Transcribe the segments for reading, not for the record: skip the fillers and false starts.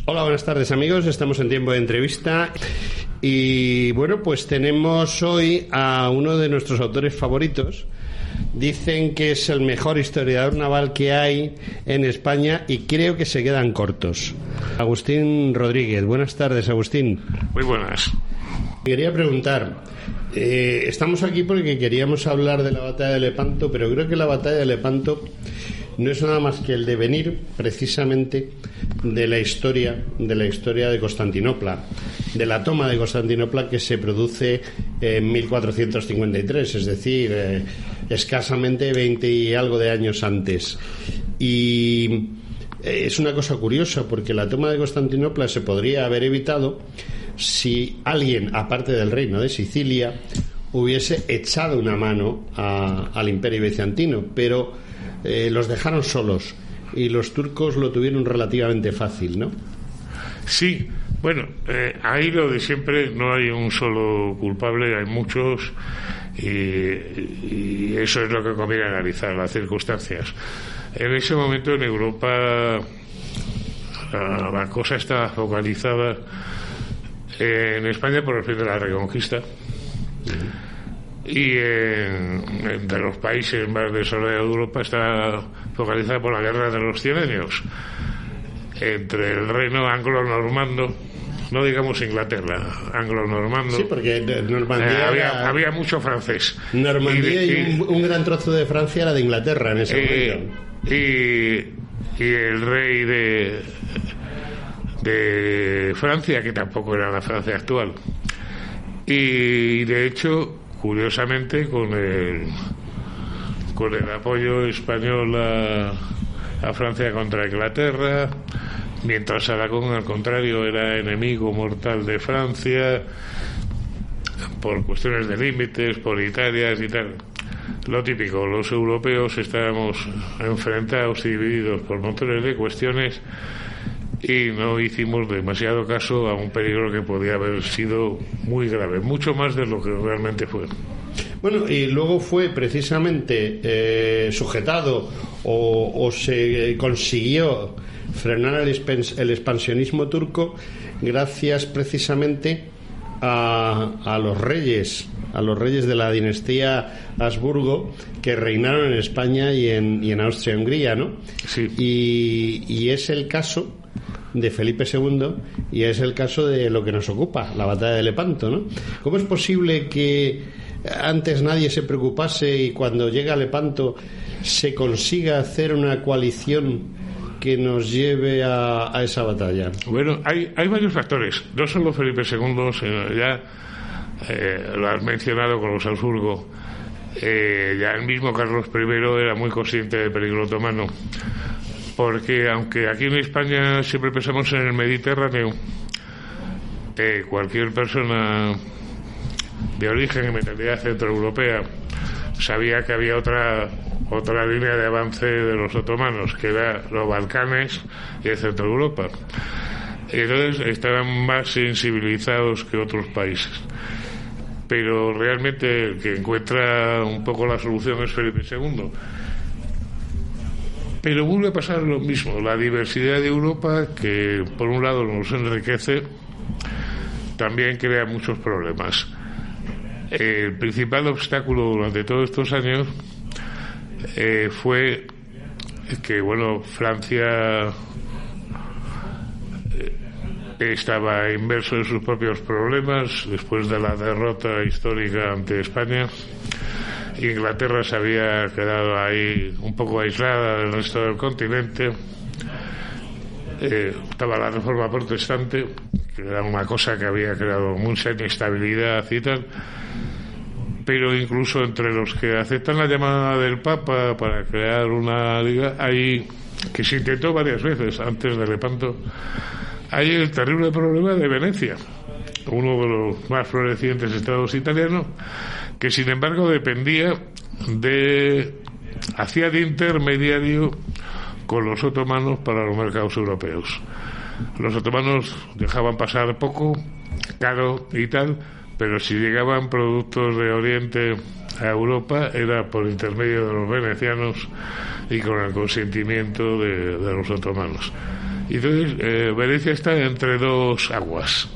Hola, buenas tardes amigos, estamos en tiempo de entrevista y bueno, pues tenemos hoy a uno de nuestros autores favoritos. Dicen que es el mejor historiador naval que hay en España y creo que se quedan cortos. Agustín Rodríguez, buenas tardes Agustín. Muy buenas. Quería preguntar, estamos aquí porque queríamos hablar de la batalla de Lepanto, pero creo que la batalla de Lepanto no es nada más que el devenir precisamente de la historia de Constantinopla, de la toma de Constantinopla que se produce en 1453, es decir, escasamente 20 y algo de años antes. Y es una cosa curiosa porque la toma de Constantinopla se podría haber evitado si alguien, aparte del reino de Sicilia, hubiese echado una mano al Imperio bizantino, pero los dejaron solos y los turcos lo tuvieron relativamente fácil, ¿no? Sí, bueno, ahí lo de siempre, no hay un solo culpable, hay muchos, y eso es lo que conviene analizar, las circunstancias. En ese momento en Europa la cosa está focalizada en España por el fin de la Reconquista y de los países más desarrollados de Europa está focalizada por la guerra de los 100 años entre el reino anglo-normando, no digamos Inglaterra, anglo-normando. Sí, porque Normandía había mucho francés. Normandía y un gran trozo de Francia era de Inglaterra en ese momento. Y el rey de Francia, que tampoco era la Francia actual. Y de hecho, curiosamente, con el apoyo español a Francia contra Inglaterra, mientras Aragón, al contrario, era enemigo mortal de Francia por cuestiones de límites, por Italias y tal. Lo típico, los europeos estábamos enfrentados y divididos por montones de cuestiones y no hicimos demasiado caso a un peligro que podía haber sido muy grave, mucho más de lo que realmente fue. Bueno, y luego fue precisamente sujetado o se consiguió frenar el expansionismo turco gracias precisamente a los reyes de la dinastía Habsburgo que reinaron en España y en Austria-Hungría, ¿no? Sí. Y es el caso de Felipe II y es el caso de lo que nos ocupa, la batalla de Lepanto, ¿no? ¿Cómo es posible que antes nadie se preocupase y cuando llega Lepanto se consiga hacer una coalición que nos lleve a esa batalla? Bueno, hay varios factores, no solo Felipe II, sino ya lo has mencionado con los Habsburgo, ya el mismo Carlos I era muy consciente del peligro otomano, porque aunque aquí en España siempre pensamos en el Mediterráneo, cualquier persona de origen y mentalidad centroeuropea sabía que había otra línea de avance de los otomanos, que era los Balcanes y el centro de Europa. Entonces estaban más sensibilizados que otros países. Pero realmente el que encuentra un poco la solución es Felipe II. Pero vuelve a pasar lo mismo, la diversidad de Europa, que por un lado nos enriquece, también crea muchos problemas. El principal obstáculo durante todos estos años fue que, bueno, Francia estaba inmerso en sus propios problemas después de la derrota histórica ante España. Inglaterra se había quedado ahí un poco aislada del resto del continente. Estaba la reforma protestante, que era una cosa que había creado mucha inestabilidad y tal. Pero incluso entre los que aceptan la llamada del Papa para crear una liga, hay, que se intentó varias veces antes de Lepanto, hay el terrible problema de Venecia, uno de los más florecientes estados italianos, que sin embargo hacía de intermediario con los otomanos para los mercados europeos. Los otomanos dejaban pasar poco, caro y tal, pero si llegaban productos de Oriente a Europa era por intermedio de los venecianos y con el consentimiento de los otomanos. Y entonces Venecia está entre dos aguas.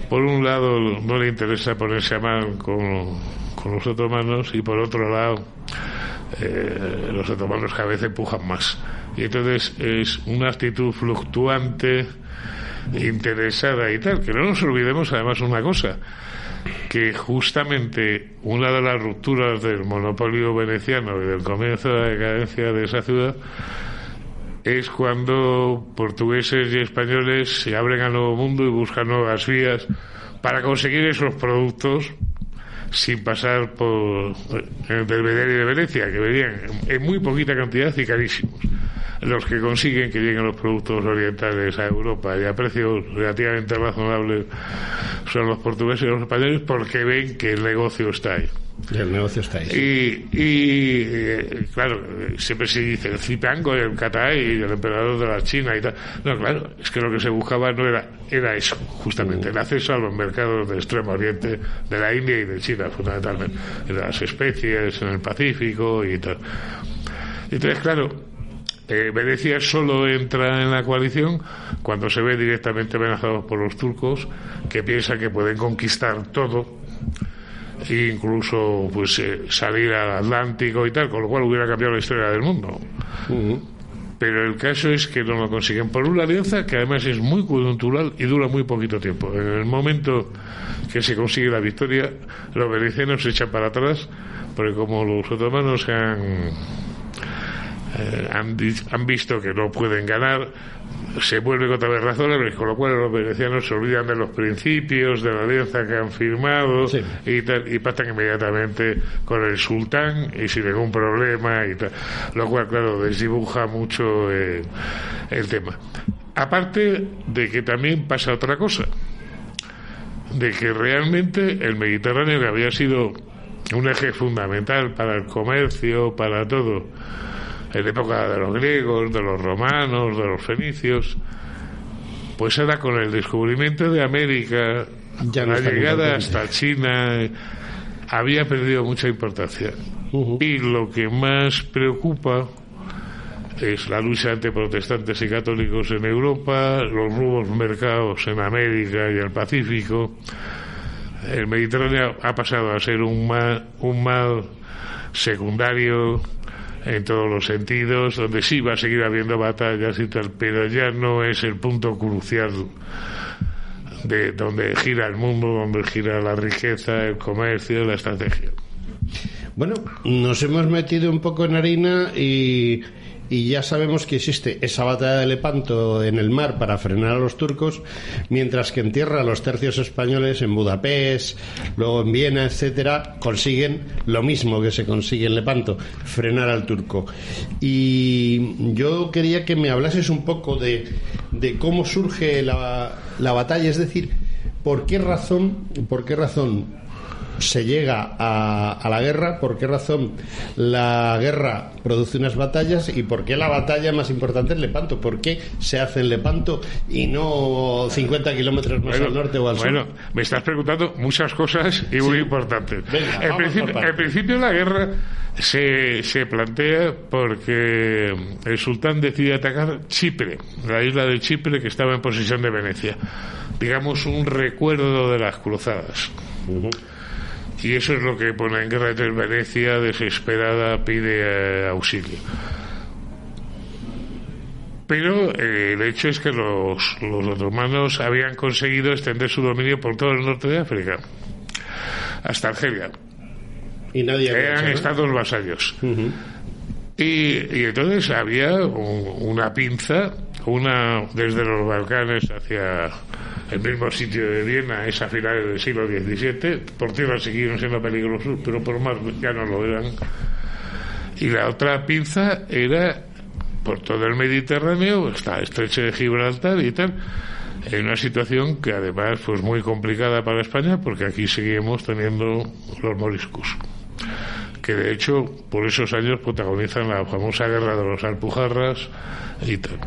Por un lado no le interesa ponerse a mal con los otomanos, y por otro lado los otomanos cada vez empujan más, y entonces es una actitud fluctuante, interesada y tal. Que no nos olvidemos además una cosa, que justamente una de las rupturas del monopolio veneciano y del comienzo de la decadencia de esa ciudad es cuando portugueses y españoles se abren al nuevo mundo y buscan nuevas vías para conseguir esos productos sin pasar por el intermediario de Venecia, que venían en muy poquita cantidad y carísimos. Los que consiguen que lleguen los productos orientales a Europa y a precios relativamente razonables son los portugueses y los españoles, porque ven que el negocio está ahí. El negocio está ahí. Sí. Claro, siempre se dice el Zipango, el Katai y el emperador de la China y tal. No, claro, es que lo que se buscaba no era eso, justamente, el acceso a los mercados del Extremo Oriente, de la India y de China, fundamentalmente, de las especies en el Pacífico y tal. Entonces, claro, Venecia solo entra en la coalición cuando se ve directamente amenazados por los turcos, que piensan que pueden conquistar todo, e incluso pues salir al Atlántico y tal, con lo cual hubiera cambiado la historia del mundo. Pero el caso es que no lo consiguen por una alianza que además es muy coyuntural y dura muy poquito tiempo. En el momento que se consigue la victoria, los venecianos se echan para atrás, porque como los otomanos han visto que no pueden ganar, se vuelven otra vez razonables, con lo cual los venecianos se olvidan de los principios de la alianza que han firmado, sí, y tal, y pactan inmediatamente con el sultán y sin ningún problema y tal, lo cual claro desdibuja mucho el tema. Aparte de que también pasa otra cosa, de que realmente el Mediterráneo, que había sido un eje fundamental para el comercio, para todo, en época de los griegos, de los romanos, de los fenicios, pues ahora con el descubrimiento de América, ya la llegada hasta China, había perdido mucha importancia. Y lo que más preocupa es la lucha entre protestantes y católicos en Europa, los nuevos mercados en América y el Pacífico. El Mediterráneo ha pasado a ser un mal secundario en todos los sentidos, donde sí va a seguir habiendo batallas y tal, pero ya no es el punto crucial de donde gira el mundo, donde gira la riqueza, el comercio, la estrategia. Bueno, nos hemos metido un poco en harina y ya sabemos que existe esa batalla de Lepanto en el mar para frenar a los turcos, mientras que en tierra los tercios españoles en Budapest, luego en Viena, etcétera, consiguen lo mismo que se consigue en Lepanto, frenar al turco. Y yo quería que me hablases un poco de cómo surge la batalla, es decir, ¿por qué razón se llega a la guerra? ¿Por qué razón la guerra produce unas batallas? ¿Y por qué la batalla más importante es Lepanto? ¿Por qué se hace en Lepanto y no 50 kilómetros más al norte o al sur? Bueno, me estás preguntando muchas cosas y muy importantes. Venga, en principio la guerra se plantea porque el sultán decide atacar Chipre, la isla de Chipre, que estaba en posesión de Venecia. Digamos, un recuerdo de las cruzadas. Y eso es lo que pone en guerra. Entre Venecia, desesperada, pide auxilio. Pero el hecho es que los otomanos habían conseguido extender su dominio por todo el norte de África, hasta Argelia. Y nadie eran estados vasallos. Y entonces había una pinza, desde los Balcanes hacia el mismo sitio de Viena, es a finales del siglo XVII. Por tierra siguieron siendo peligrosos, pero por mar ya no lo eran. Y la otra pinza era por todo el Mediterráneo, hasta el estrecho de Gibraltar y tal, en una situación que además pues muy complicada para España, porque aquí seguimos teniendo los moriscos, que de hecho por esos años protagonizan la famosa guerra de los Alpujarras y tal.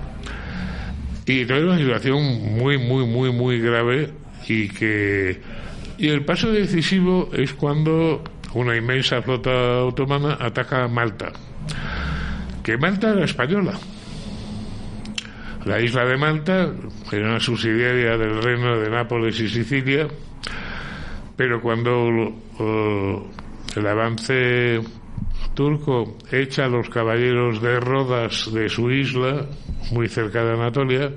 Y entonces una situación muy grave, y el paso decisivo es cuando una inmensa flota otomana ataca Malta, que Malta era española, la isla de Malta, era una subsidiaria del reino de Nápoles y Sicilia, pero cuando el avance turco echa a los caballeros de Rodas de su isla, muy cerca de Anatolia,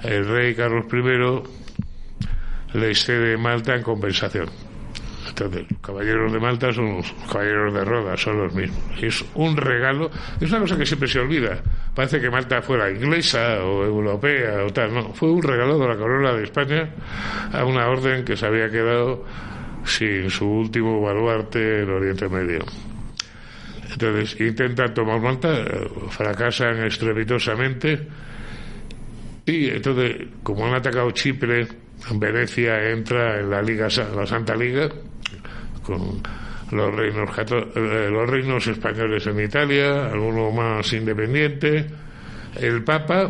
el rey Carlos I les cede Malta en compensación. Entonces, los caballeros de Malta son los caballeros de Rodas, son los mismos. Es un regalo, es una cosa que siempre se olvida. Parece que Malta fuera inglesa o europea o tal, no. Fue un regalo de la corona de España a una orden que se había quedado sin su último baluarte en Oriente Medio. Entonces, intentan tomar Malta, fracasan estrepitosamente, y entonces, como han atacado Chipre, Venecia entra en la Santa Liga, con los reinos españoles en Italia, alguno más independiente, el Papa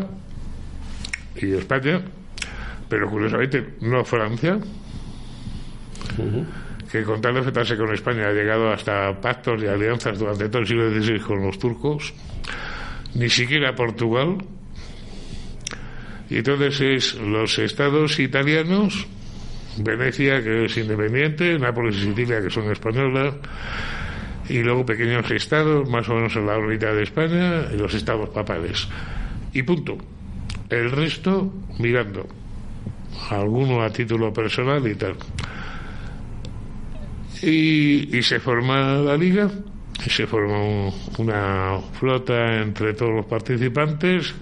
y España, pero curiosamente no Francia, que con tal de enfrentarse con España ha llegado hasta pactos y alianzas durante todo el siglo XVI con los turcos, ni siquiera Portugal. Y entonces es los estados italianos, Venecia, que es independiente, Nápoles y Sicilia, que son españolas, y luego pequeños estados, más o menos en la órbita de España, y los estados papales. Y punto. El resto mirando. Alguno a título personal y tal. Y se forma la liga, y se forma una flota entre todos los participantes,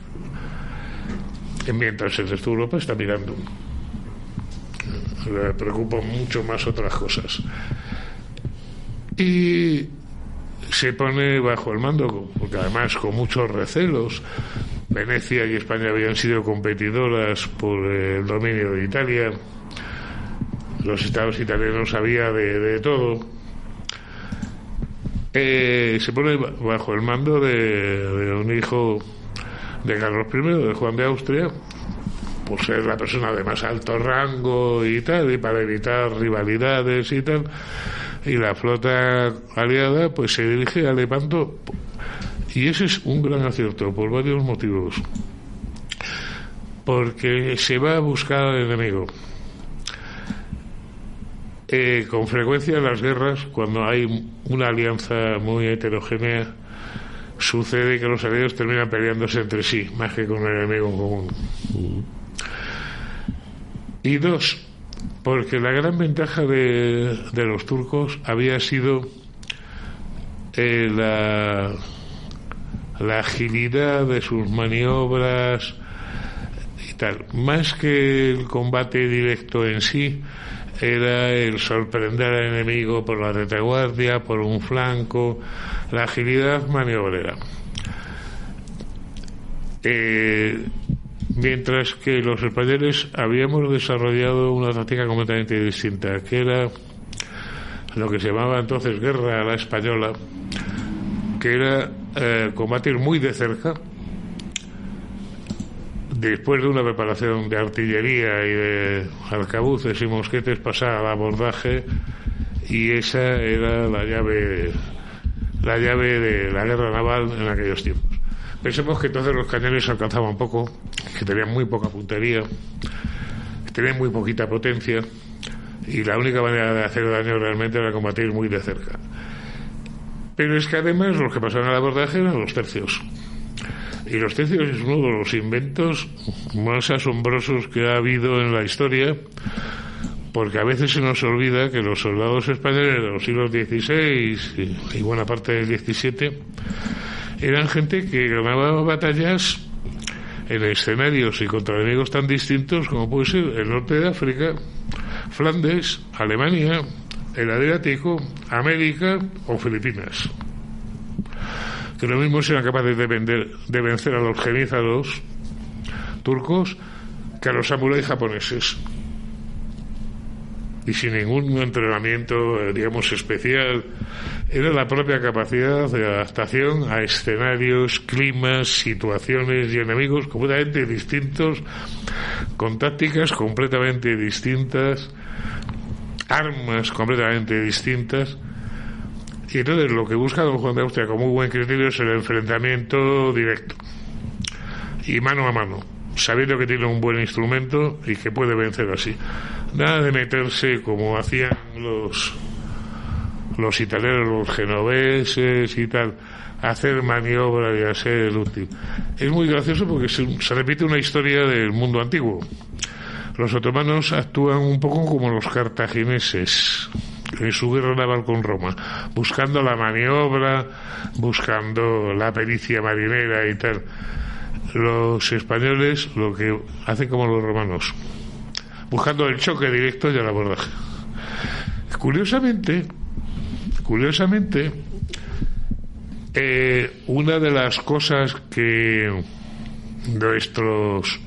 mientras el resto de Europa está mirando. Le preocupan mucho más otras cosas. Y se pone bajo el mando, porque además con muchos recelos. Venecia y España habían sido competidoras por el dominio de Italia. Los estados italianos sabían de todo. Se pone bajo el mando de un hijo de Carlos I, de Juan de Austria, por ser la persona de más alto rango y tal, y para evitar rivalidades y tal. Y la flota aliada pues se dirige a Lepanto, y ese es un gran acierto por varios motivos, porque se va a buscar al enemigo. Con frecuencia en las guerras, cuando hay una alianza muy heterogénea, sucede que los aliados terminan peleándose entre sí, más que con el enemigo en común. Y dos, porque la gran ventaja de los turcos había sido la agilidad de sus maniobras y tal, más que el combate directo en sí. Era el sorprender al enemigo por la retaguardia, por un flanco, la agilidad maniobrera. Mientras que los españoles habíamos desarrollado una táctica completamente distinta, que era lo que se llamaba entonces guerra a la española, que era combatir muy de cerca, después de una preparación de artillería y de arcabuces y mosquetes, pasar al abordaje, y esa era la llave de la guerra naval en aquellos tiempos. Pensemos que entonces los cañones alcanzaban poco, que tenían muy poca puntería, que tenían muy poquita potencia, y la única manera de hacer daño realmente era combatir muy de cerca. Pero es que además los que pasaban al abordaje eran los tercios. Y los tercios es uno de los inventos más asombrosos que ha habido en la historia, porque a veces se nos olvida que los soldados españoles de los siglos XVI y buena parte del XVII eran gente que ganaba batallas en escenarios y contra enemigos tan distintos como puede ser el norte de África, Flandes, Alemania, el Adriático, América o Filipinas. Que lo mismo eran capaces de vencer a los genízaros turcos que a los samuráis japoneses, y sin ningún entrenamiento, digamos, especial. Era la propia capacidad de adaptación a escenarios, climas, situaciones y enemigos completamente distintos, con tácticas completamente distintas, armas completamente distintas. Y entonces lo que busca don Juan de Austria con muy buen criterio es el enfrentamiento directo. y mano a mano, sabiendo que tiene un buen instrumento y que puede vencer así. Nada de meterse como hacían los italianos, los genoveses y tal, a hacer maniobra y a ser útil. Es muy gracioso porque se repite una historia del mundo antiguo. Los otomanos actúan un poco como los cartagineses en su guerra naval con Roma, buscando la maniobra, buscando la pericia marinera y tal. Los españoles lo que hacen como los romanos, buscando el choque directo y el abordaje. Curiosamente, una de las cosas que nuestros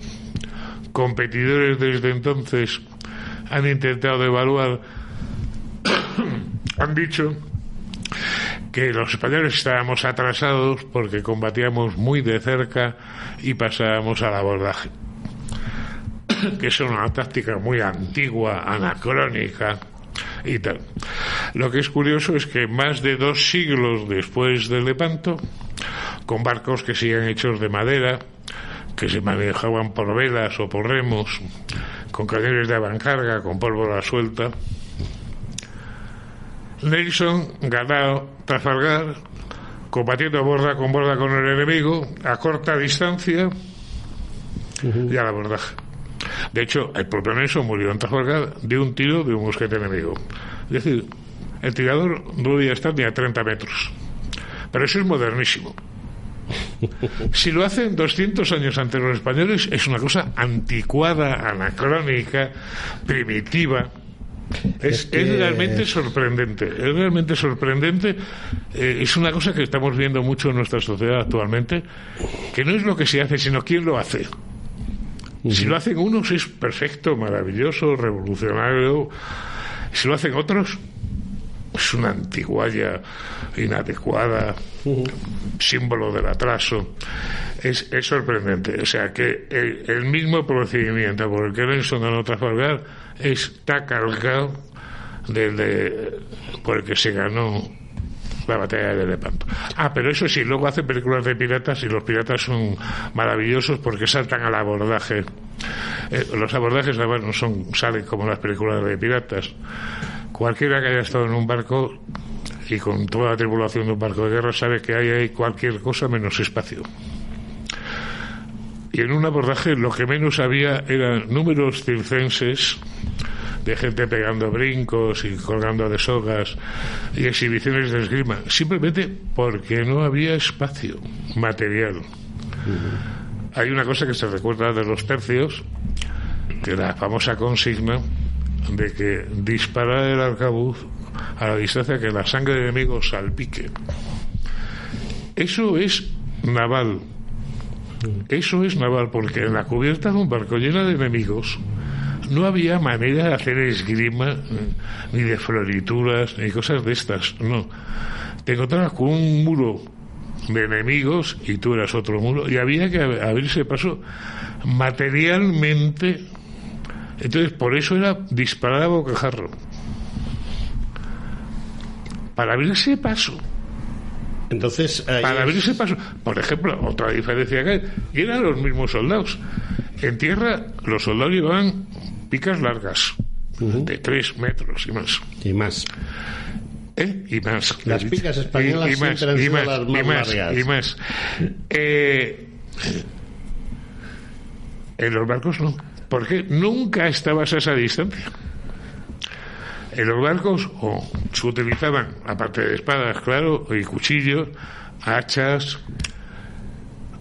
competidores desde entonces han intentado evaluar, han dicho que los españoles estábamos atrasados porque combatíamos muy de cerca y pasábamos al abordaje, que es una táctica muy antigua, anacrónica y tal. Lo que es curioso es que más de 2 siglos después de Lepanto, con barcos que siguen hechos de madera, que se manejaban por velas o por remos, con cañones de avancarga, con pólvora suelta, Nelson, Ganao, Trafalgar, combatiendo borda con el enemigo a corta distancia y al abordaje. De hecho, el propio Nelson murió en Trafalgar de un tiro de un mosquete enemigo. Es decir, el tirador no debía estar ni a 30 metros. Pero eso es modernísimo. Si lo hacen 200 años antes los españoles, es una cosa anticuada, anacrónica, primitiva. Es realmente sorprendente. Es realmente sorprendente. Es una cosa que estamos viendo mucho en nuestra sociedad actualmente, que no es lo que se hace, sino quién lo hace. Si lo hacen unos es perfecto, maravilloso, revolucionario. Si lo hacen otros, es una antigualla inadecuada, símbolo del atraso. Es sorprendente. O sea que el mismo procedimiento por el que Nelson ganó Trafalgar está calcado por el que se ganó la batalla de Lepanto. Pero eso sí, luego hacen películas de piratas y los piratas son maravillosos porque saltan al abordaje. Los abordajes además no salen como las películas de piratas. Cualquiera que haya estado en un barco y con toda la tripulación de un barco de guerra sabe que hay cualquier cosa menos espacio. Y en un abordaje lo que menos había eran números circenses de gente pegando brincos y colgando de sogas y exhibiciones de esgrima, simplemente porque no había espacio material. Hay una cosa que se recuerda de los tercios, que la famosa consigna de que disparar el arcabuz a la distancia que la sangre del enemigo salpique. Eso es naval. Eso es naval, porque en la cubierta de un barco llena de enemigos no había manera de hacer esgrima, ni de florituras, ni cosas de estas. No. Te encontrabas con un muro de enemigos y tú eras otro muro, y había que abrirse paso materialmente. Entonces, por eso era disparar a bocajarro. Para abrirse paso. Entonces, para abrirse paso. Por ejemplo, otra diferencia que hay, eran los mismos soldados. En tierra, los soldados llevaban picas largas, de 3 metros y más. Y más. Y más. Las picas españolas siempre han sido las más largas. Y más. En los barcos no. Porque nunca estabas a esa distancia. En los barcos se utilizaban, aparte de espadas, claro, y cuchillos, hachas,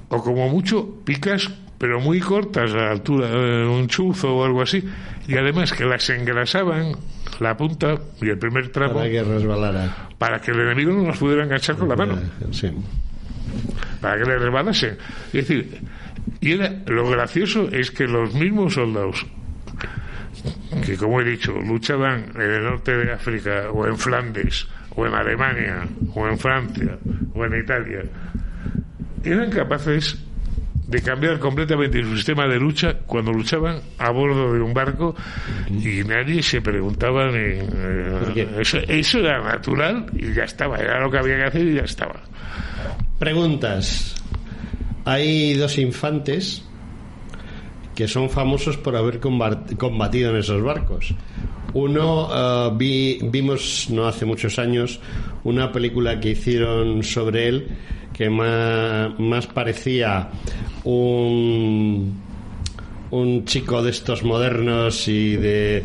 o como mucho picas, pero muy cortas, a la altura de un chuzo o algo así, y además que las engrasaban, la punta y el primer tramo, para que resbalara, para que el enemigo no las pudiera enganchar con la mano, sí, para que le resbalase. Es decir, lo gracioso es que los mismos soldados que, como he dicho, luchaban en el norte de África, o en Flandes, o en Alemania, o en Francia, o en Italia, eran capaces de cambiar completamente su sistema de lucha cuando luchaban a bordo de un barco, y nadie se preguntaba eso era natural y ya estaba, era lo que había que hacer y ya estaba. Preguntas. hay 2 infantes que son famosos por haber combatido en esos barcos. Uno, vimos no hace muchos años una película que hicieron sobre él que más parecía un chico de estos modernos y de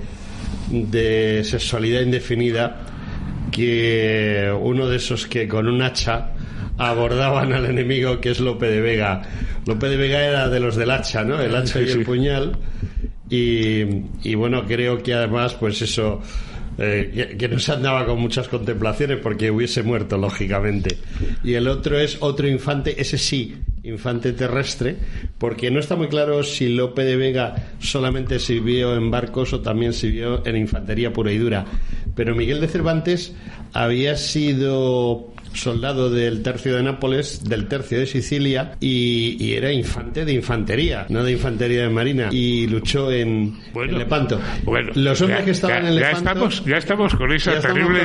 sexualidad indefinida, que uno de esos que con un hacha abordaban al enemigo, que es Lope de Vega. Lope de Vega era de los del hacha, ¿no? El hacha y el puñal. Y bueno, creo que además, pues eso, que no se andaba con muchas contemplaciones porque hubiese muerto, lógicamente. Y el otro es otro infante, ese sí, infante terrestre, porque no está muy claro si Lope de Vega solamente sirvió en barcos o también sirvió en infantería pura y dura. Pero Miguel de Cervantes había sido soldado del tercio de Nápoles, del tercio de Sicilia, y era infante de infantería, no de infantería de marina, y luchó en Lepanto. Bueno, los hombres que estaban en Lepanto, ya estamos con esa terrible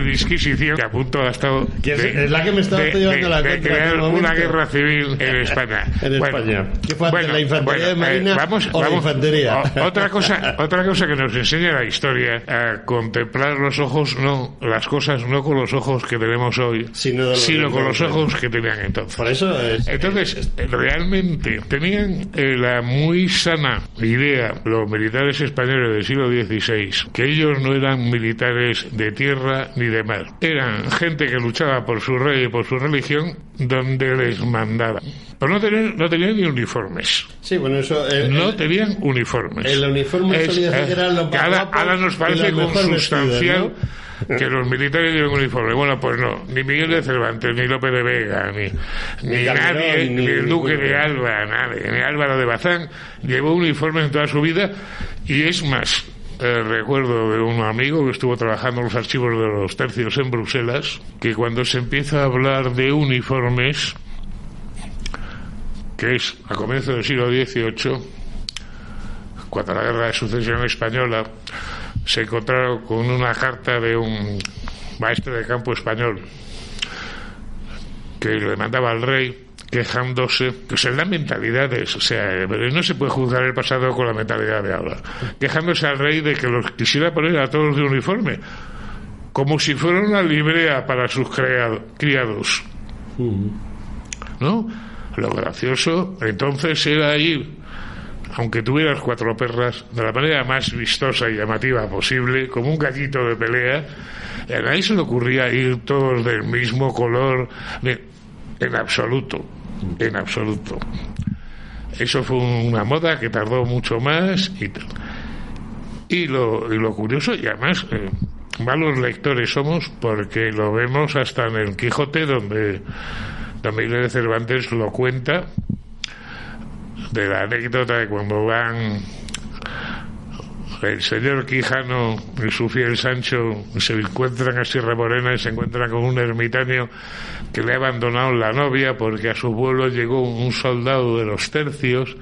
disquisición que a punto ha estado es la que me estaba llevando la contra, de crear una guerra civil en España. España. ¿Qué fue antes, la infantería de marina o la infantería? Otra cosa que nos enseña la historia, a contemplar las cosas no con los ojos que tenemos hoy, sino con los ojos que tenían entonces. Por eso entonces, realmente tenían la muy sana idea los militares españoles del siglo XVI, que ellos no eran militares de tierra ni de mar, eran gente que luchaba por su rey y por su religión donde les mandaba. Pero no tenían ni uniformes. Sí, bueno, eso no tenían uniformes. El uniforme solía ser que eran los más guapos, ahora nos parece consustancial vestidos, ¿no? Que los militares lleven uniforme. Bueno, pues no, ni Miguel de Cervantes, ni Lope de Vega, ni nadie, ni el Duque de Alba, nadie, ni Álvaro de Bazán llevó uniformes en toda su vida. Y es más, recuerdo de un amigo que estuvo trabajando en los archivos de los tercios en Bruselas, que cuando se empieza a hablar de uniformes, que es a comienzos del siglo XVIII, cuando la guerra de sucesión española, se encontraron con una carta de un maestre de campo español que le mandaba al rey quejándose, que se dan mentalidades, o sea, no se puede juzgar el pasado con la mentalidad de ahora, quejándose al rey de que los quisiera poner a todos de uniforme, como si fuera una librea para sus criados, ¿no? Lo gracioso entonces era ir, aunque tuvieras 4 perras, de la manera más vistosa y llamativa posible, como un gallito de pelea. A nadie se le ocurría ir todos del mismo color, en absoluto. Eso fue una moda que tardó mucho más y tal. Y lo curioso, y además malos lectores somos, porque lo vemos hasta en el Quijote, donde Miguel de Cervantes lo cuenta, de la anécdota de cuando van el señor Quijano y su fiel Sancho, se encuentran a Sierra Morena y se encuentran con un ermitaño que le ha abandonado la novia porque a su pueblo llegó un soldado de los tercios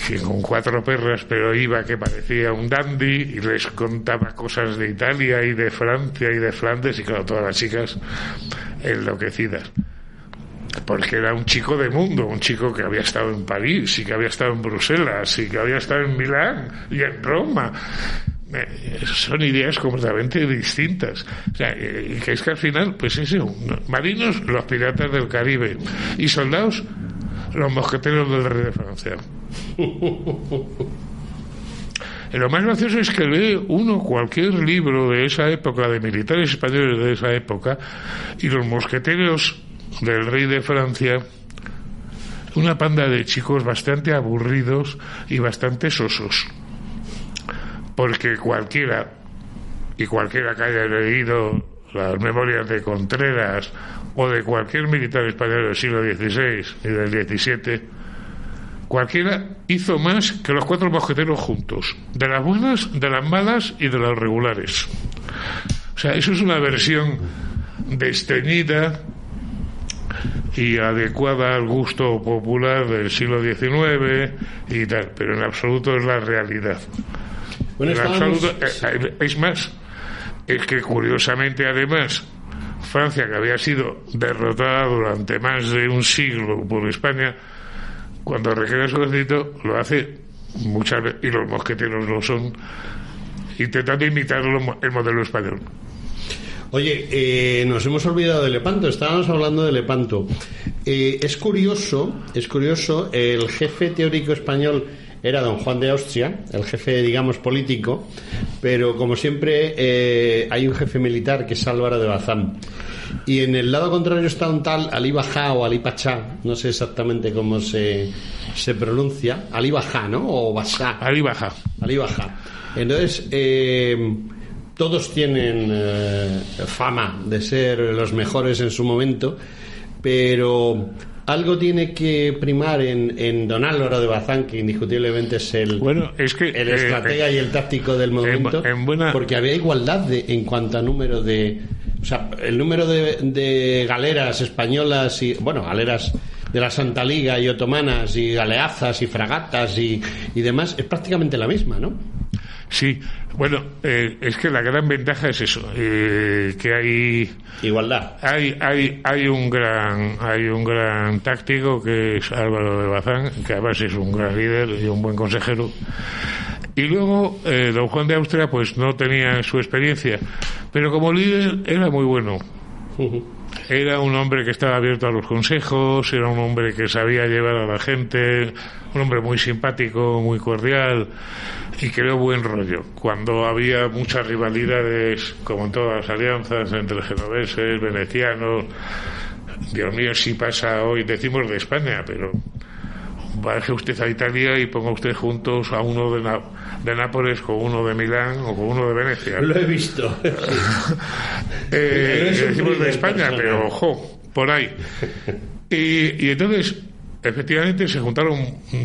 que con 4 perras, pero iba que parecía un dandy, y les contaba cosas de Italia y de Francia y de Flandes, y claro, todas las chicas enloquecidas, porque era un chico de mundo, un chico que había estado en París y que había estado en Bruselas y que había estado en Milán y en Roma. Son ideas completamente distintas, o sea, y que es que al final, pues eso, marinos, los piratas del Caribe, y soldados, los mosqueteros del rey de Francia. Y lo más gracioso es que lee uno cualquier libro de esa época, de militares españoles de esa época, y los mosqueteros del rey de Francia, una panda de chicos bastante aburridos y bastante sosos, porque cualquiera que haya leído las memorias de Contreras o de cualquier militar español del siglo XVI y del XVII, cualquiera hizo más que los 4 mosqueteros juntos, de las buenas, de las malas y de las regulares. O sea, eso es una versión desteñida y adecuada al gusto popular del siglo XIX y tal, pero en absoluto es la realidad. Bueno, en absoluto, es más, es que curiosamente además Francia, que había sido derrotada durante más de un siglo por España, cuando requiere su ejército, lo hace muchas veces, y los mosqueteros lo son, intentando imitar el modelo español. Oye, nos hemos olvidado de Lepanto, estábamos hablando de Lepanto. Es curioso, el jefe teórico español era don Juan de Austria, el jefe, digamos, político, pero como siempre hay un jefe militar que es Álvaro de Bazán. Y en el lado contrario está un tal Ali Bajá o Ali Pachá, no sé exactamente cómo se pronuncia, Ali Bajá, ¿no? O Bashá. Ali Bajá. Ali Bajá. Entonces, todos tienen fama de ser los mejores en su momento, pero algo tiene que primar en don Álvaro de Bazán, que indiscutiblemente es el estratega y el táctico del momento, porque había igualdad en cuanto a número de... O sea, el número de galeras españolas y... Bueno, galeras de la Santa Liga y otomanas y galeazas y fragatas y demás es prácticamente la misma, ¿no? Sí, bueno, es que la gran ventaja es eso, que hay igualdad. Hay un gran táctico que es Álvaro de Bazán, que además es un gran líder y un buen consejero. Y luego don Juan de Austria pues no tenía su experiencia, pero como líder era muy bueno. Era un hombre que estaba abierto a los consejos, era un hombre que sabía llevar a la gente, un hombre muy simpático, muy cordial y creó buen rollo. Cuando había muchas rivalidades, como en todas las alianzas, entre genoveses, venecianos, Dios mío, si pasa hoy, decimos de España, pero baje usted a Italia y ponga usted juntos a uno de Nápoles con uno de Milán o con uno de Venecia. Lo he visto. Decimos de España, pero ojo, por ahí. Y entonces, efectivamente, se juntaron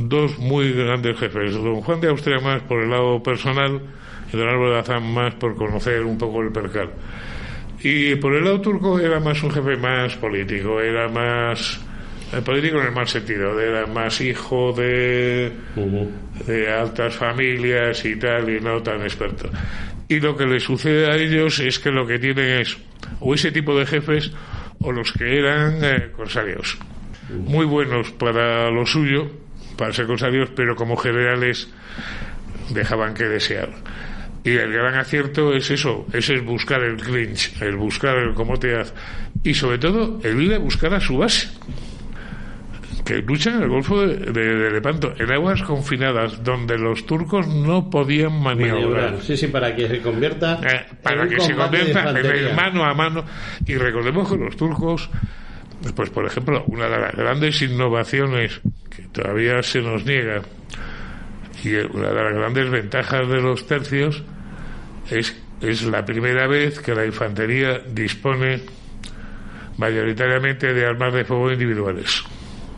dos muy grandes jefes. Don Juan de Austria más por el lado personal y don Álvaro de Bazán más por conocer un poco el percal. Y por el lado turco era más un jefe más político, era más... político en el mal sentido, era más hijo de altas familias y tal, y no tan experto. Y lo que les sucede a ellos es que lo que tienen es o ese tipo de jefes o los que eran corsarios, muy buenos para lo suyo, para ser corsarios, pero como generales dejaban que desear. Y el gran acierto es eso, es buscar el clinch, el buscar el cómo te hace, y sobre todo el ir a buscar a su base, que luchan en el Golfo de Lepanto, en aguas confinadas, donde los turcos no podían maniobrar. Sí, para que se convierta en el mano a mano. Y recordemos que los turcos, pues por ejemplo, una de las grandes innovaciones que todavía se nos niega, y una de las grandes ventajas de los tercios, es la primera vez que la infantería dispone mayoritariamente de armas de fuego individuales.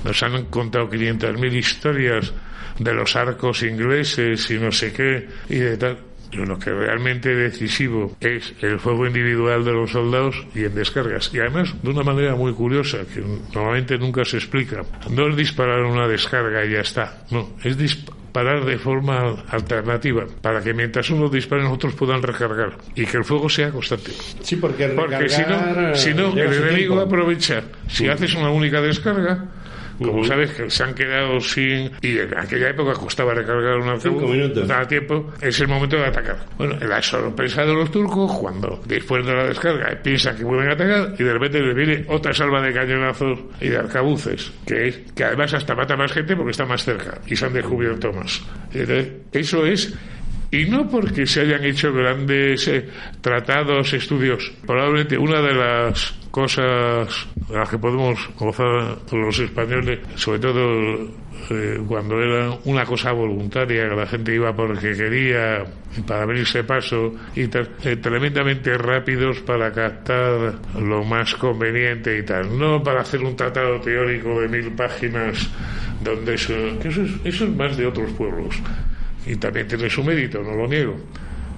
Nos han contado 500.000 historias de los arcos ingleses y no sé qué y de tal. Pero lo que realmente es decisivo es el fuego individual de los soldados y en descargas. Y además de una manera muy curiosa, que normalmente nunca se explica. No es disparar una descarga y ya está. No, es disparar de forma alternativa, para que mientras unos disparen otros puedan recargar y que el fuego sea constante. Sí, porque si no el enemigo aprovecha. Si haces una única descarga, como sabes que se han quedado sin, y en aquella época costaba recargar un arcabuz, 5 minutos, nada tiempo, es el momento de atacar. Bueno, la sorpresa de los turcos, cuando después de la descarga piensan que vuelven a atacar y de repente les viene otra salva de cañonazos y de arcabuces, que además hasta mata más gente porque está más cerca y se han descubierto más. Entonces, eso es. Y no porque se hayan hecho grandes tratados, estudios. Probablemente una de las cosas a las que podemos gozar los españoles, sobre todo cuando era una cosa voluntaria, que la gente iba porque quería, para abrirse paso, y tremendamente rápidos para captar lo más conveniente y tal. No para hacer un tratado teórico de 1000 páginas, donde eso es más de otros pueblos. Y también tiene su mérito, no lo niego,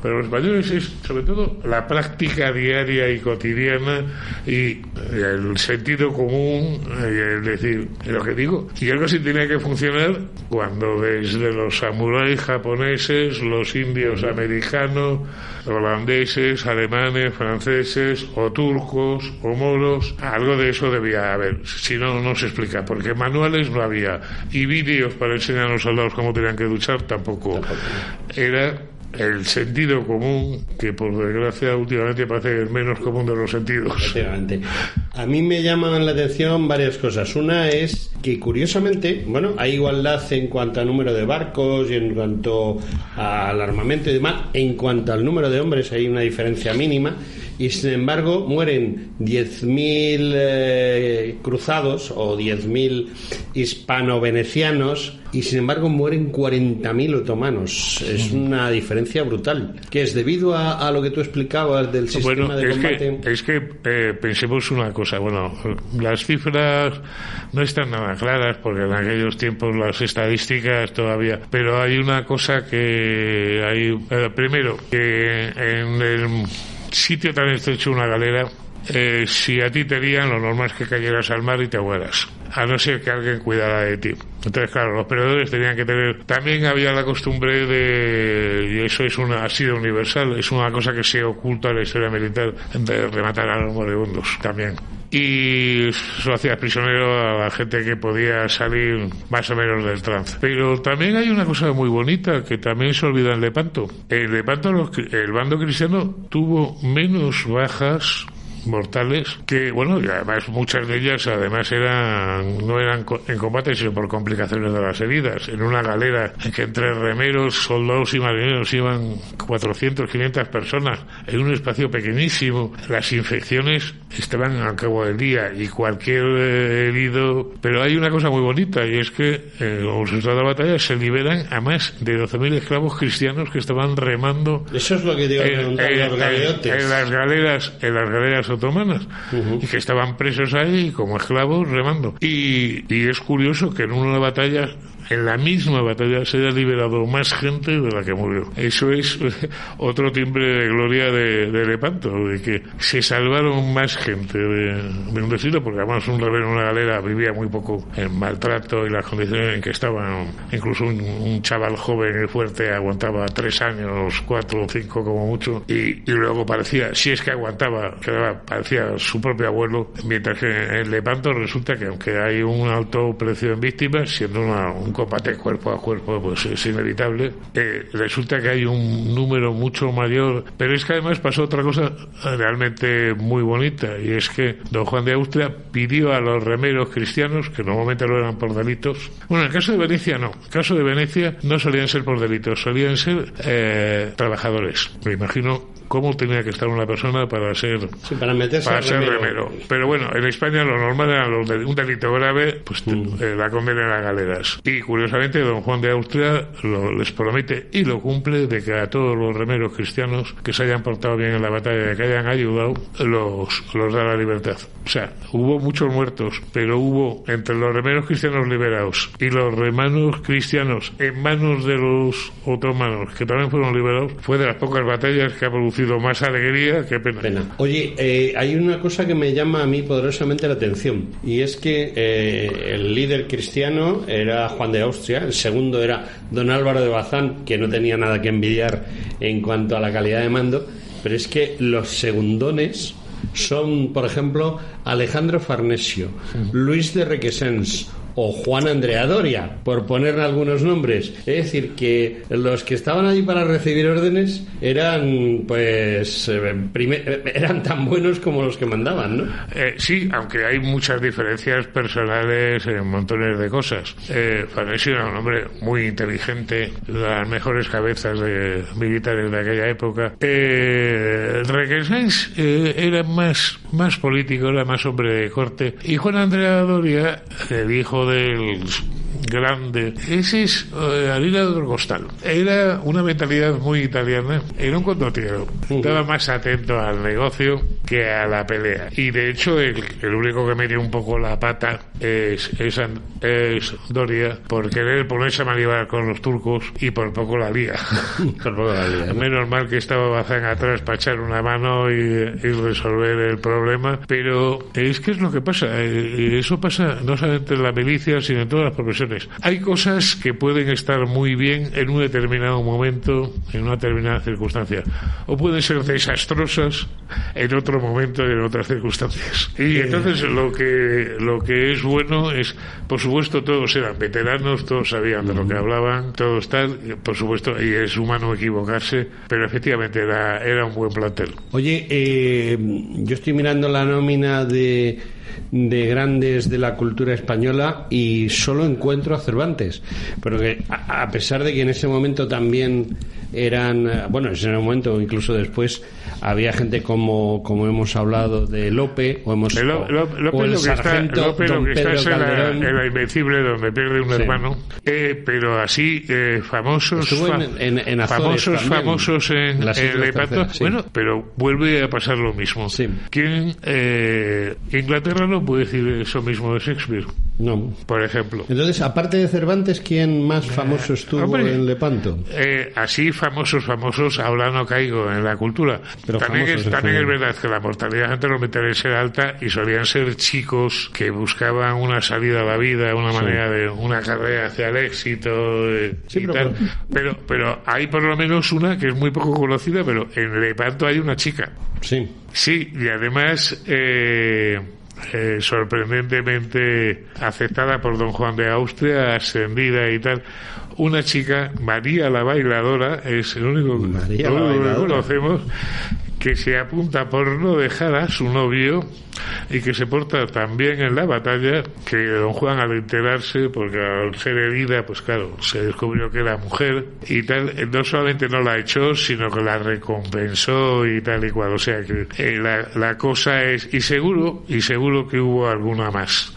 pero los españoles es sobre todo la práctica diaria y cotidiana y el sentido común y el decir lo que digo. Y algo así tiene que funcionar cuando desde los samuráis japoneses, los indios americanos, holandeses, alemanes, franceses o turcos o moros, algo de eso debía haber, si no, no se explica, porque manuales no había y vídeos para enseñar a los soldados cómo tenían que duchar tampoco. Era el sentido común, que por desgracia últimamente parece el menos común de los sentidos. Efectivamente. A mí me llaman la atención varias cosas. Una es que, curiosamente, bueno, hay igualdad en cuanto al número de barcos y en cuanto al armamento y demás. En cuanto al número de hombres hay una diferencia mínima. Y sin embargo mueren 10.000 cruzados o 10.000 hispano-venecianos y sin embargo mueren 40.000 otomanos. Es una diferencia brutal, que es debido a lo que tú explicabas del sistema de combate. Pensemos una cosa, las cifras no están nada claras porque en aquellos tiempos las estadísticas todavía, pero hay una cosa que hay, primero, que en el sitio tan estrecho, una galera, si a ti te lían, lo normal es que cayeras al mar y te ahogaras, a no ser que alguien cuidara de ti. Entonces, claro, los perdedores tenían que tener... También había la costumbre y eso ha sido universal, es una cosa que se oculta en la historia militar, de rematar a los moribundos también. Y eso hacía prisionero a la gente que podía salir más o menos del trance. Pero también hay una cosa muy bonita que también se olvida en Lepanto. En Lepanto el bando cristiano tuvo menos bajas mortales que, y además muchas de ellas no eran en combate sino por complicaciones de las heridas. En una galera que entre remeros, soldados y marineros iban 400, 500 personas en un espacio pequeñísimo, las infecciones estaban al cabo del día y cualquier herido. Pero hay una cosa muy bonita y es que los resultados de la batalla se liberan a más de 12.000 esclavos cristianos que estaban remando. Eso es lo que digo, en las galeras otomanas, y que estaban presos ahí como esclavos remando. Y es curioso que en una batalla, en la misma batalla, se haya liberado más gente de la que murió. Eso es otro timbre de gloria de Lepanto, de que se salvaron más gente de un destino, porque además un rebelde en una galera vivía muy poco en maltrato y las condiciones en que estaban. Incluso un chaval joven y fuerte aguantaba 3 años, 4 o 5 como mucho, y luego parecía, si es que aguantaba, parecía su propio abuelo, mientras que en Lepanto resulta que aunque hay un alto precio en víctimas, siendo un combate cuerpo a cuerpo, pues es inevitable, resulta que hay un número mucho mayor. Pero es que además pasó otra cosa realmente muy bonita, y es que don Juan de Austria pidió a los remeros cristianos, que normalmente lo eran por delitos, en el caso de Venecia no, en el caso de Venecia no solían ser por delitos, solían ser trabajadores. Me imagino cómo tenía que estar una persona para ser remero. Pero en España lo normal era un delito grave, pues la condena a galeras. Y curiosamente don Juan de Austria les promete y lo cumple, de que a todos los remeros cristianos que se hayan portado bien en la batalla, que hayan ayudado, los da la libertad. O sea, hubo muchos muertos, pero hubo entre los remeros cristianos liberados y los remeros cristianos en manos de los otomanos, que también fueron liberados, fue de las pocas batallas que ha producido más alegría que pena. Oye, hay una cosa que me llama a mí poderosamente la atención, y es que el líder cristiano era Juan de Austria, el segundo era don Álvaro de Bazán, que no tenía nada que envidiar en cuanto a la calidad de mando, pero es que los segundones son, por ejemplo, Alejandro Farnesio, Luis de Requesens o Juan Andrea Doria, por poner algunos nombres. Es decir, que los que estaban allí para recibir órdenes eran eran tan buenos como los que mandaban, ¿no? Sí, aunque hay muchas diferencias personales en montones de cosas. Farnesio era un hombre muy inteligente, de las mejores cabezas militares de aquella época. Requesens era más político, era más hombre de corte, y Juan Andrea Doria, el hijo del grande, ese es harina de otro costal. Era una mentalidad muy italiana, era un condottiero, estaba más atento al negocio que a la pelea. Y de hecho el único que mete un poco la pata es Doria, por querer ponerse a maniobrar con los turcos y por poco la lía. Por poco la lía, ¿no? Menos mal que estaba Bazán atrás para echar una mano y resolver el problema, pero es que es lo que pasa, y eso pasa no solamente en la milicia sino en todas las profesiones. Hay cosas que pueden estar muy bien en un determinado momento, en una determinada circunstancia, o pueden ser desastrosas en otro momento y en otras circunstancias. Y entonces lo que es bueno es, por supuesto, todos eran veteranos, todos sabían de lo que hablaban, todos tal, por supuesto, y es humano equivocarse, pero efectivamente era un buen plantel. Oye, yo estoy mirando la nómina de grandes de la cultura española y solo encuentro a Cervantes, pero que a pesar de que en ese momento también eran, bueno, en ese momento incluso después había gente como hemos hablado de Lope o el sargento don Pedro Calderón, en la Invencible, donde pierde un hermano, pero así famosos en Azores famosos en Lepanto, sí. Bueno, pero vuelve a pasar lo mismo. Sí. Inglaterra no puede decir eso mismo de Shakespeare. No. Por ejemplo. Entonces, aparte de Cervantes, ¿quién más famoso estuvo en Lepanto? Así famosos, ahora no caigo en la cultura. Pero también es verdad que la mortalidad anteriormente era ser alta y solían ser chicos que buscaban una salida a la vida, una manera de una carrera hacia el éxito y tal. Pero hay por lo menos una que es muy poco conocida, pero en Lepanto hay una chica. Sí. Sí, y además sorprendentemente aceptada por don Juan de Austria, ascendida y tal, una chica, María la Bailadora, es el único que conocemos, que se apunta por no dejar a su novio y que se porta tan bien en la batalla que don Juan, al enterarse, porque al ser herida, pues claro, se descubrió que era mujer y tal, no solamente no la echó, sino que la recompensó y tal y cual. O sea que la cosa es, y seguro que hubo alguna más,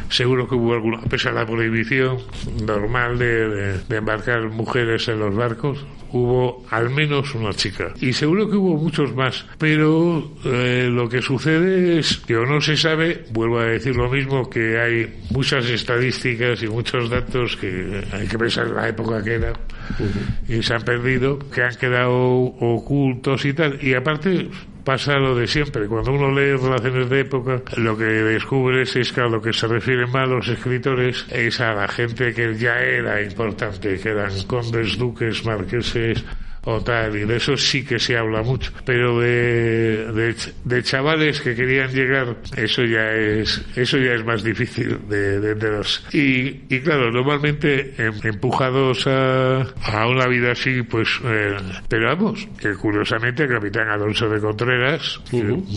a pesar de la prohibición normal de embarcar mujeres en los barcos, hubo al menos una chica y seguro que hubo muchos más, pero lo que sucede es que o no se sabe, vuelvo a decir lo mismo, que hay muchas estadísticas y muchos datos que hay que pensar en la época que era y se han perdido, que han quedado ocultos y tal, y aparte pasa lo de siempre. Cuando uno lee relaciones de época, lo que descubres es que a lo que se refieren más los escritores es a la gente que ya era importante, que eran condes, duques, marqueses o tal, y de eso sí que se habla mucho, pero de chavales que querían llegar, eso ya es más difícil de enterarse. Y claro, normalmente empujados a una vida así, pues pero vamos, que curiosamente el capitán Alonso de Contreras,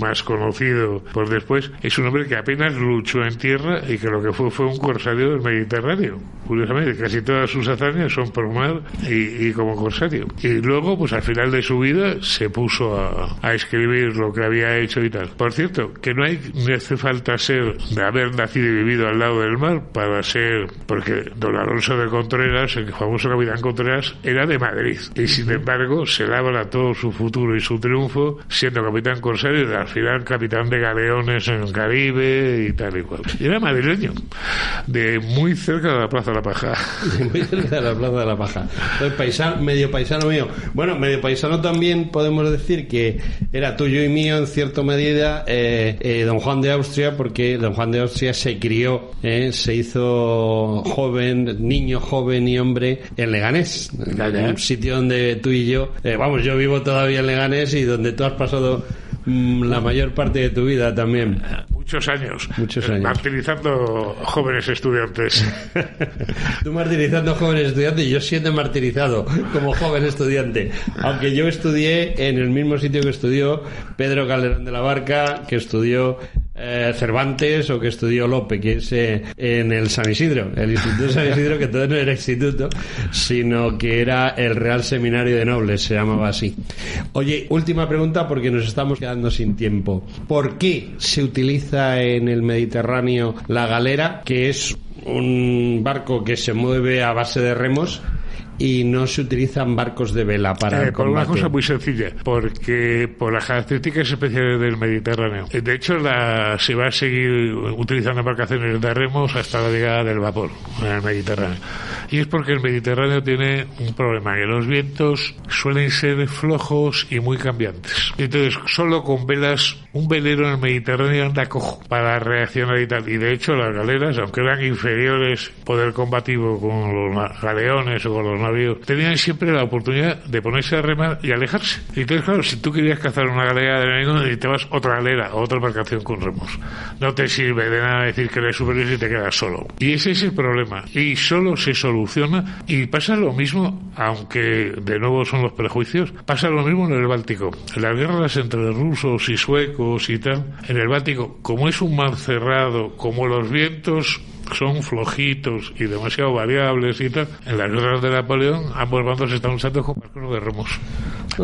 más conocido por después, es un hombre que apenas luchó en tierra y que lo que fue un corsario del Mediterráneo. Curiosamente, casi todas sus hazañas son por mar y como corsario. Y luego, pues al final de su vida se puso a escribir lo que había hecho y tal. Por cierto, que no hace falta de haber nacido y vivido al lado del mar para ser, porque don Alonso de Contreras, el famoso capitán Contreras, era de Madrid y sin embargo se labra todo su futuro y su triunfo siendo capitán corsario y al final capitán de galeones en el Caribe y tal y cual. Y era madrileño, de muy cerca de la Plaza de la Paja. Muy cerca de la Plaza de la Paja. Pues medio paisano mío. Bueno, medio paisano también podemos decir que era tuyo y mío en cierta medida don Juan de Austria, porque don Juan de Austria se crió, se hizo niño, joven y hombre en Leganés, un sitio donde tú y yo, yo vivo todavía en Leganés y donde tú has pasado la mayor parte de tu vida también. Muchos años. Martirizando jóvenes estudiantes. Tú martirizando jóvenes estudiantes y yo siendo martirizado como joven estudiante. Aunque yo estudié en el mismo sitio que estudió Pedro Calderón de la Barca, que estudió Cervantes o que estudió Lope, que es en el San Isidro, el Instituto de San Isidro, que entonces no era instituto, sino que era el Real Seminario de Nobles, se llamaba así. Oye, última pregunta porque nos estamos quedando sin tiempo. ¿Por qué se utiliza en el Mediterráneo la galera, que es un barco que se mueve a base de remos, y no se utilizan barcos de vela para el por combate? una cosa muy sencilla, porque por las características especiales del Mediterráneo. De hecho, se va a seguir utilizando embarcaciones de remos hasta la llegada del vapor en el Mediterráneo. Y es porque el Mediterráneo tiene un problema, que los vientos suelen ser flojos y muy cambiantes. Entonces, solo con velas, un velero en el Mediterráneo anda cojo para reaccionar y tal. Y de hecho, las galeras, aunque eran inferiores poder combativo con los galeones o con los navíos, tenían siempre la oportunidad de ponerse a remar y alejarse. Y entonces, claro, si tú querías cazar una galera de enemigo, necesitabas otra galera, otra embarcación con remos. No te sirve de nada decir que eres superior si te quedas solo. Y ese es el problema. Y solo se soluciona. Y pasa lo mismo, aunque de nuevo son los prejuicios, pasa lo mismo en el Báltico. En las guerras entre rusos y suecos y tal, en el Báltico, como es un mar cerrado, como los vientos son flojitos y demasiado variables y tal, en las guerras de Napoleón ambos bandos están usando con barcos de remos.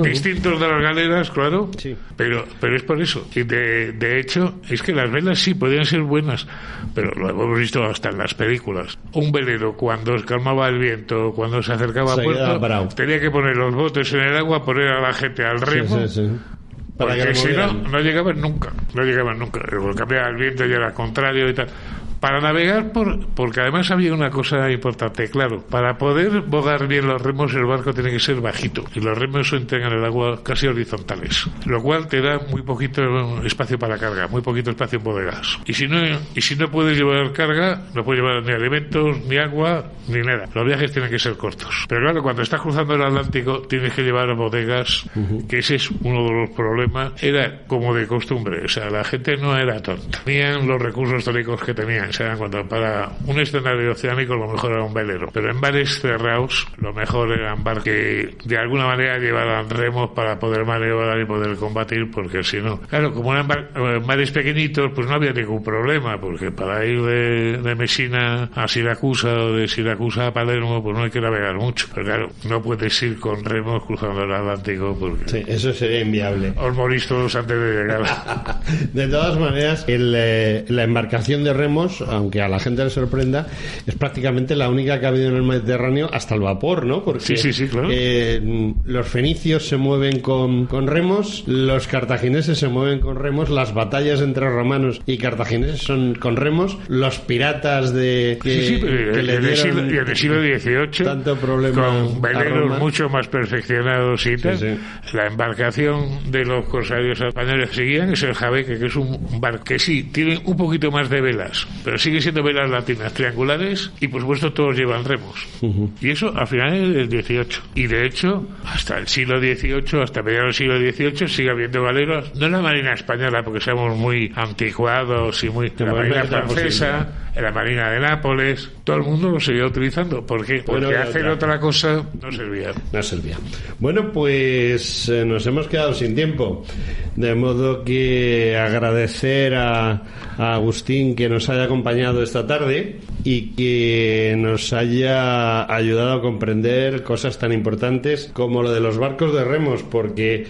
Distintos de las galeras, claro, sí. pero es por eso. Y de hecho, es que las velas sí podían ser buenas, pero lo hemos visto hasta en las películas. Un velero, cuando calmaba el viento, cuando se acercaba a puerto, tenía que poner los botes en el agua, poner a la gente al remo. Sí. Porque si no llegaban nunca. Porque cambiaba el viento y era al contrario y tal. Para navegar, porque además había una cosa importante, claro, para poder bogar bien los remos el barco tiene que ser bajito y los remos entran en el agua casi horizontales, lo cual te da muy poquito espacio para carga, muy poquito espacio en bodegas. Y si no puedes llevar carga, no puedes llevar ni alimentos, ni agua, ni nada. Los viajes tienen que ser cortos. Pero claro, cuando estás cruzando el Atlántico tienes que llevar bodegas, que ese es uno de los problemas. Era como de costumbre, o sea, la gente no era tonta. Tenían los recursos históricos que tenían. O sea, cuando para un escenario oceánico lo mejor era un velero, pero en mares cerrados lo mejor eran barcos que de alguna manera llevaran remos para poder maniobrar y poder combatir, porque si no, claro, como eran mares pequeñitos, pues no había ningún problema, porque para ir de Messina a Siracusa o de Siracusa a Palermo, pues no hay que navegar mucho, pero claro, no puedes ir con remos cruzando el Atlántico porque sí, eso sería inviable. Os morís todos antes de llegar. De todas maneras, la embarcación de remos, aunque a la gente le sorprenda, es prácticamente la única que ha habido en el Mediterráneo hasta el vapor, ¿no? Porque sí, claro. Los fenicios se mueven con remos, los cartagineses se mueven con remos, las batallas entre romanos y cartagineses son con remos, los piratas que le dieron en el siglo XVIII tanto problema con veleros mucho más perfeccionados y tal. Sí. La embarcación de los corsarios españoles que seguían es el Jabeque, que es un barco que sí tiene un poquito más de velas, pero sigue siendo velas latinas triangulares y por supuesto todos llevan remos. Y eso a finales del XVIII. Y de hecho, hasta el siglo XVIII, hasta mediados del siglo XVIII, sigue habiendo veleros, no en la marina española, porque somos muy anticuados y muy... La marina francesa, en la marina de Nápoles, todo el mundo lo seguía utilizando. ¿Por qué? Porque hacer otra cosa no servía. Bueno, pues nos hemos quedado sin tiempo. De modo que agradecer a Agustín que nos haya acompañado esta tarde y que nos haya ayudado a comprender cosas tan importantes como lo de los barcos de remos, porque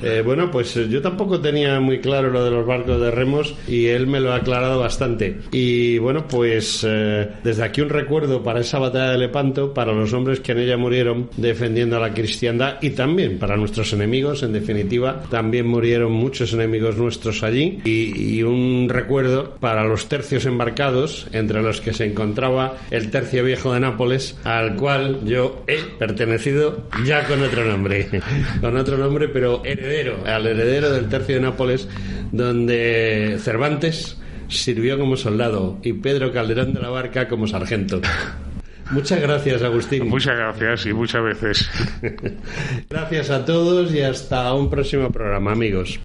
pues yo tampoco tenía muy claro lo de los barcos de remos y él me lo ha aclarado bastante. Y bueno, pues desde aquí un recuerdo para esa batalla de Lepanto, para los hombres que en ella murieron defendiendo a la cristiandad y también para nuestros enemigos. En definitiva, también murieron muchos enemigos nuestros allí, y un recuerdo para los tercios embarcados, entre los que se encontraba el tercio viejo de Nápoles, al cual yo he pertenecido ya con otro nombre pero al heredero del tercio de Nápoles, donde Cervantes sirvió como soldado y Pedro Calderón de la Barca como sargento. Muchas gracias, Agustín. Muchas gracias y muchas veces. Gracias a todos y hasta un próximo programa, amigos.